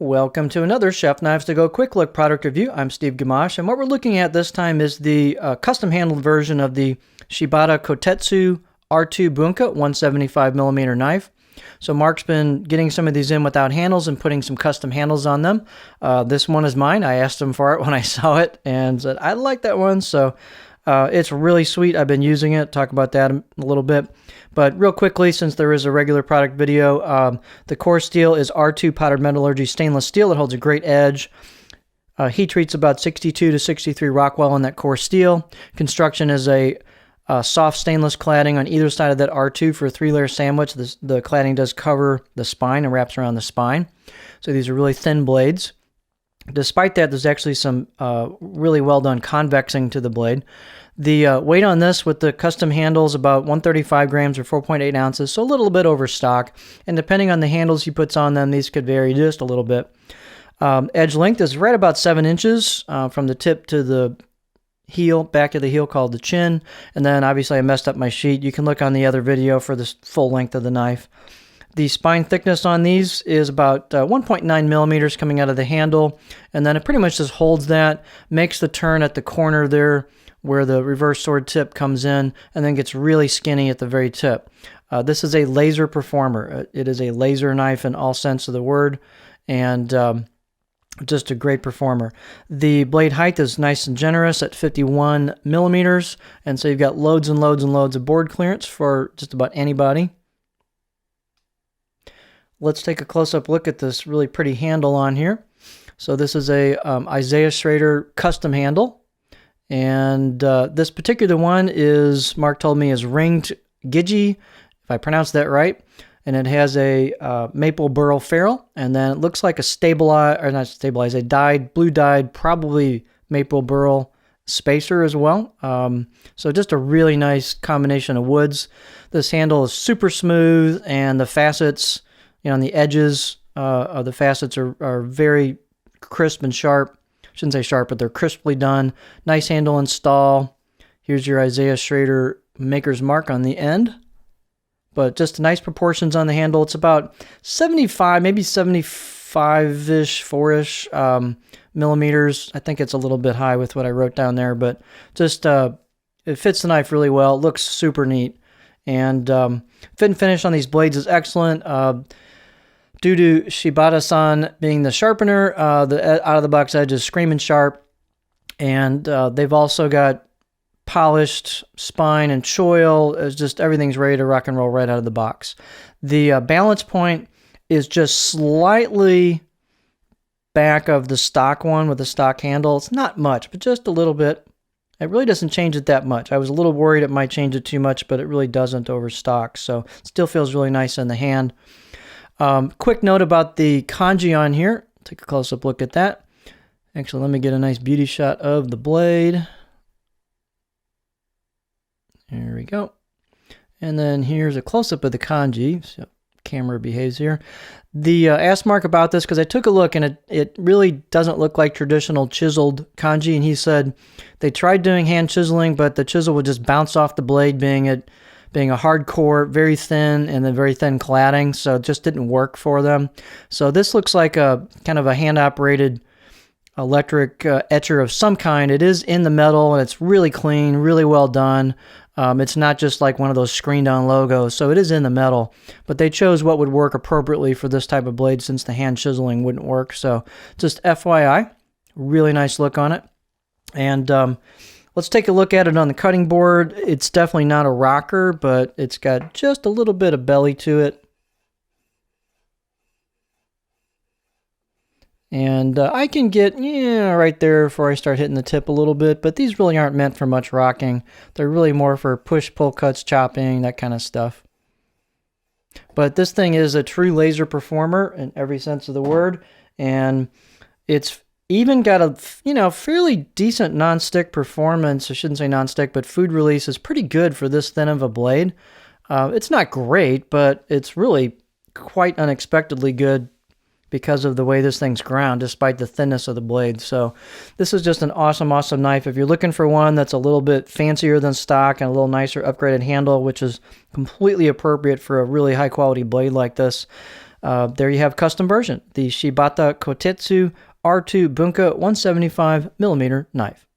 Welcome to another Chef Knives to Go Quick Look product review. I'm Steve Gamache, and what we're looking at this time is the custom handled version of the Shibata Kotetsu R2 Bunka 175mm knife. So Mark's been getting some of these in without handles and putting some custom handles on them. This one is mine. I asked him for it when I saw it and said, I like that one. So it's really sweet. I've been using it. Talk about that a little bit. But real quickly, since there is a regular product video, the core steel is R2 powdered metallurgy stainless steel. It holds a great edge. Heat treat's about 62 to 63 Rockwell on that core steel. Construction is a soft stainless cladding on either side of that R2 for a 3-layer sandwich. The cladding does cover the spine and wraps around the spine. So these are really thin blades. Despite that, there's actually some really well done convexing to the blade. The weight on this with the custom handles about 135 grams or 4.8 ounces, so a little bit over stock. And depending on the handles he puts on them, these could vary just a little bit. Edge length is right about 7 inches from the tip to the heel, back to the heel called the chin. And then obviously I messed up my sheet. You can look on the other video for the full length of the knife. The spine thickness on these is about 1.9 millimeters coming out of the handle, and then it pretty much just holds that, makes the turn at the corner there where the reverse sword tip comes in, and then gets really skinny at the very tip. This is a laser performer. It is a laser knife in all sense of the word, and just a great performer. The blade height is nice and generous at 51 millimeters, and so you've got loads and loads and loads of board clearance for just about anybody. Let's take a close-up look at this really pretty handle on here. So this is a Isaiah Schrader custom handle. And this particular one is, Mark told me, is ringed Gigi, if I pronounced that right. And it has a maple burl ferrule. And then it looks like a dyed, blue dyed, probably maple burl spacer as well. So just a really nice combination of woods. This handle is super smooth, and the facets, on the edges of the facets are very crisp and sharp. Shouldn't say sharp, but they're crisply done. Nice handle install. Here's your Isaiah Schrader maker's mark on the end. But just nice proportions on the handle. It's about 75, maybe 75-ish, 4-ish millimeters. I think it's a little bit high with what I wrote down there, but just it fits the knife really well. It looks super neat. And fit and finish on these blades is excellent. Due to Shibata-san being the sharpener, the out-of-the-box edge is screaming sharp. And they've also got polished spine and choil. It's just everything's ready to rock and roll right out of the box. The balance point is just slightly back of the stock one with the stock handle. It's not much, but just a little bit. It really doesn't change it that much. I was a little worried it might change it too much, but it really doesn't over stock. So it still feels really nice in the hand. Quick note about the kanji on here. Take a close-up look at that. Actually, let me get a nice beauty shot of the blade. There we go. And then here's a close-up of the kanji. So camera behaves here. The ask Mark about this, because I took a look and it really doesn't look like traditional chiseled kanji. And he said they tried doing hand chiseling, but the chisel would just bounce off the blade, being a hardcore, very thin, and then very thin cladding, so it just didn't work for them. So this looks like a kind of a hand-operated electric etcher of some kind. It is in the metal, and it's really clean, really well done. It's not just like one of those screened-on logos, so it is in the metal. But they chose what would work appropriately for this type of blade since the hand chiseling wouldn't work. So just FYI, really nice look on it. And let's take a look at it on the cutting board. It's definitely not a rocker, but it's got just a little bit of belly to it. And I can get right there before I start hitting the tip a little bit, but these really aren't meant for much rocking. They're really more for push, pull cuts, chopping, that kind of stuff. But this thing is a true laser performer in every sense of the word, and it's even got a fairly decent non-stick performance. I shouldn't say non-stick, but food release is pretty good for this thin of a blade. It's not great, but it's really quite unexpectedly good because of the way this thing's ground, despite the thinness of the blade. So this is just an awesome, awesome knife. If you're looking for one that's a little bit fancier than stock and a little nicer upgraded handle, which is completely appropriate for a really high quality blade like this, There you have custom version, the Shibata Kotetsu R2 Bunka 175mm knife.